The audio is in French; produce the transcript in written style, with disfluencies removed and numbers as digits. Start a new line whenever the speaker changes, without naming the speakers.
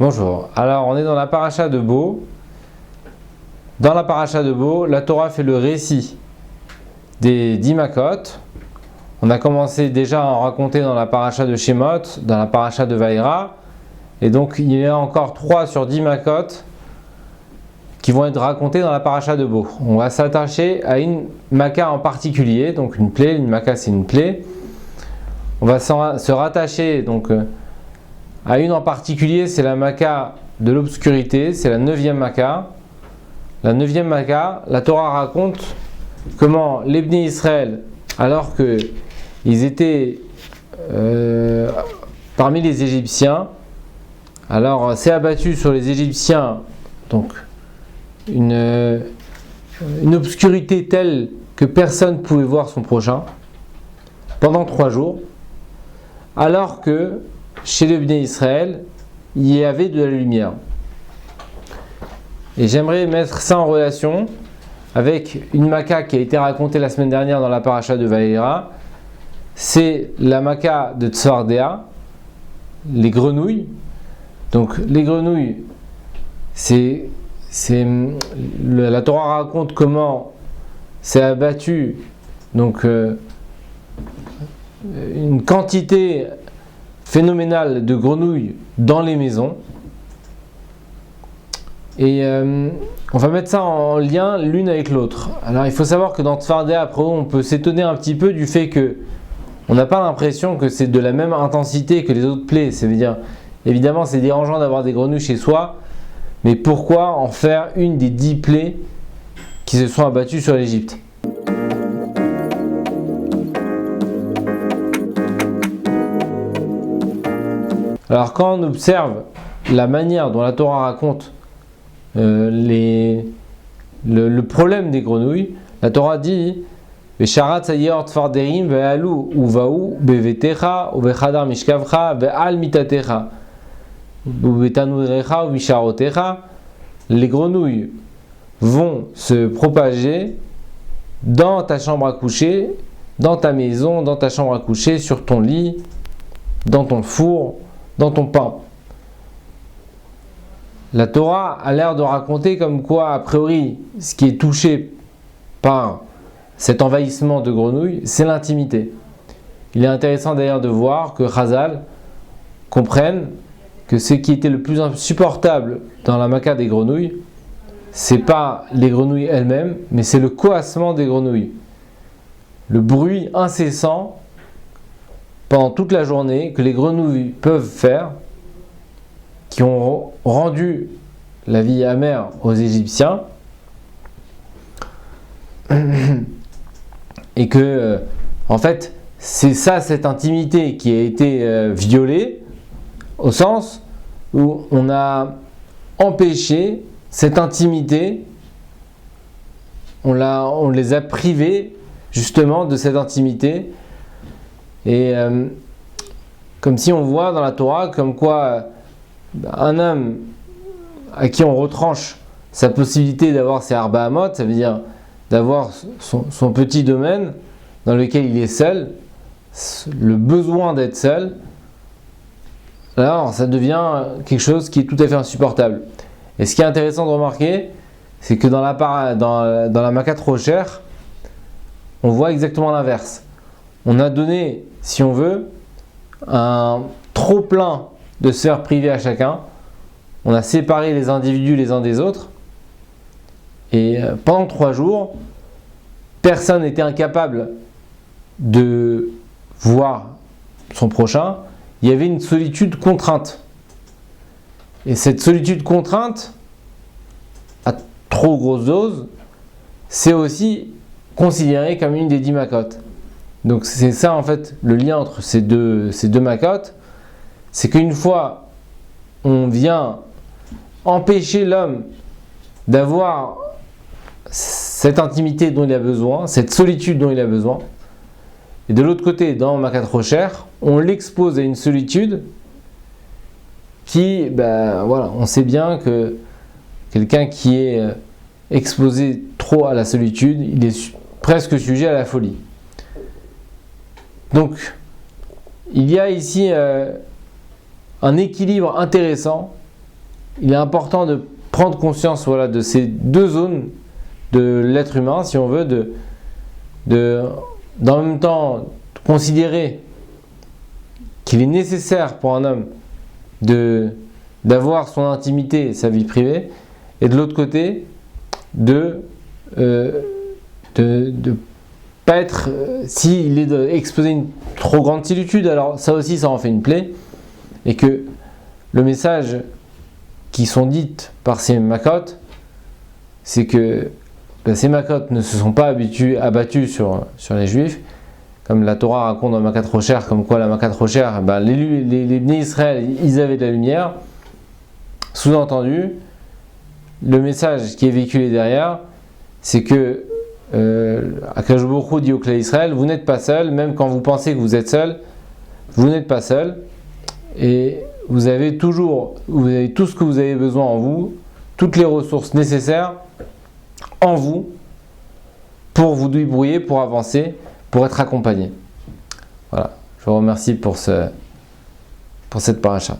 Bonjour, alors on est dans la paracha de Bo. Dans la paracha de Bo, la Torah fait le récit des 10 Makot. On a commencé déjà à en raconter dans la paracha de Shemot, dans la paracha de Vaïra. Et donc il y a encore 3 sur 10 Makot qui vont être racontés dans la paracha de Bo. On va s'attacher à une Maka en particulier, donc une plaie. Une Maka, c'est une plaie. On va se rattacher donc à une en particulier, c'est la Maka de l'obscurité, c'est la 9e Maka. La 9e Maka, la Torah raconte comment les Bnei Israël, alors qu'ils étaient parmi les Égyptiens, alors s'est abattu sur les Égyptiens donc une obscurité telle que personne ne pouvait voir son prochain pendant 3 jours, alors que chez les Bnei Israël, il y avait de la lumière. Et j'aimerais mettre ça en relation avec une Maka qui a été racontée la semaine dernière dans la paracha de Vaïra. C'est la Maka de Tzfardéa, les grenouilles. Donc les grenouilles, la Torah raconte comment s'est abattu donc une quantité phénoménale de grenouilles dans les maisons. Et on va mettre ça en lien l'une avec l'autre. Alors il faut savoir que dans Tzfardéa, après on peut s'étonner un petit peu du fait que on n'a pas l'impression que c'est de la même intensité que les autres plaies. C'est-à-dire, évidemment c'est dérangeant d'avoir des grenouilles chez soi, mais pourquoi en faire une des 10 plaies qui se sont abattues sur l'Égypte? Alors quand on observe la manière dont la Torah raconte le problème des grenouilles, la Torah dit Vesharat sayor tfarderim ve'alu uvaou bevetecha uvechadar mishkavcha ve'al mitatecha uvetanudrecha uvisharotecha. Les grenouilles vont se propager dans ta chambre à coucher, dans ta maison, dans ta chambre à coucher, sur ton lit, dans ton four, dans ton pain. La Torah a l'air de raconter comme quoi, a priori, ce qui est touché par cet envahissement de grenouilles, c'est l'intimité. Il est intéressant d'ailleurs de voir que Chazal comprenne que ce qui était le plus insupportable dans la Maka des grenouilles, c'est pas les grenouilles elles-mêmes, mais c'est le coassement des grenouilles. Le bruit incessant pendant toute la journée que les grenouilles peuvent faire, qui ont rendu la vie amère aux Égyptiens, et que en fait c'est ça, cette intimité qui a été violée, au sens où on a empêché cette intimité, on les a privés justement de cette intimité. Et comme si on voit dans la Torah comme quoi un homme à qui on retranche sa possibilité d'avoir ses arba amot, ça veut dire d'avoir son petit domaine dans lequel il est seul, le besoin d'être seul, alors ça devient quelque chose qui est tout à fait insupportable. Et ce qui est intéressant de remarquer, c'est que dans la Makat Rocher, on voit exactement l'inverse. On a donné, si on veut, un trop plein de sphères privées à chacun. On a séparé les individus les uns des autres. Et pendant 3 jours, personne n'était incapable de voir son prochain. Il y avait une solitude contrainte. Et cette solitude contrainte, à trop grosse dose, c'est aussi considéré comme une des 10 Makot. Donc c'est ça en fait le lien entre ces deux Makot, c'est qu'une fois on vient empêcher l'homme d'avoir cette intimité dont il a besoin, cette solitude dont il a besoin, et de l'autre côté dans Makat Rocher, on l'expose à une solitude qui, on sait bien que quelqu'un qui est exposé trop à la solitude, il est presque sujet à la folie. Donc, il y a ici un équilibre intéressant il est important de prendre conscience voilà, de ces deux zones de l'être humain, si on veut, dans le même temps considérer qu'il est nécessaire pour un homme d'avoir son intimité et sa vie privée, et de l'autre côté, de pas être, s'il est exposé à une trop grande solitude, alors ça aussi ça en fait une plaie, et que le message qui sont dites par ces makotes, c'est que ces makotes ne se sont pas abattus sur les juifs, comme la Torah raconte dans Makat Rocher, comme quoi la Makat Rocher, les Bnei Israël, ils avaient de la lumière. Sous-entendu, le message qui est véhiculé derrière, c'est que Akadosh Baruch Hu dit au Klal Israël, vous n'êtes pas seul, même quand vous pensez que vous êtes seul, vous n'êtes pas seul, et vous avez tout ce que vous avez besoin en vous, toutes les ressources nécessaires en vous pour vous débrouiller, pour avancer, pour être accompagné. Voilà, je vous remercie pour cette paracha.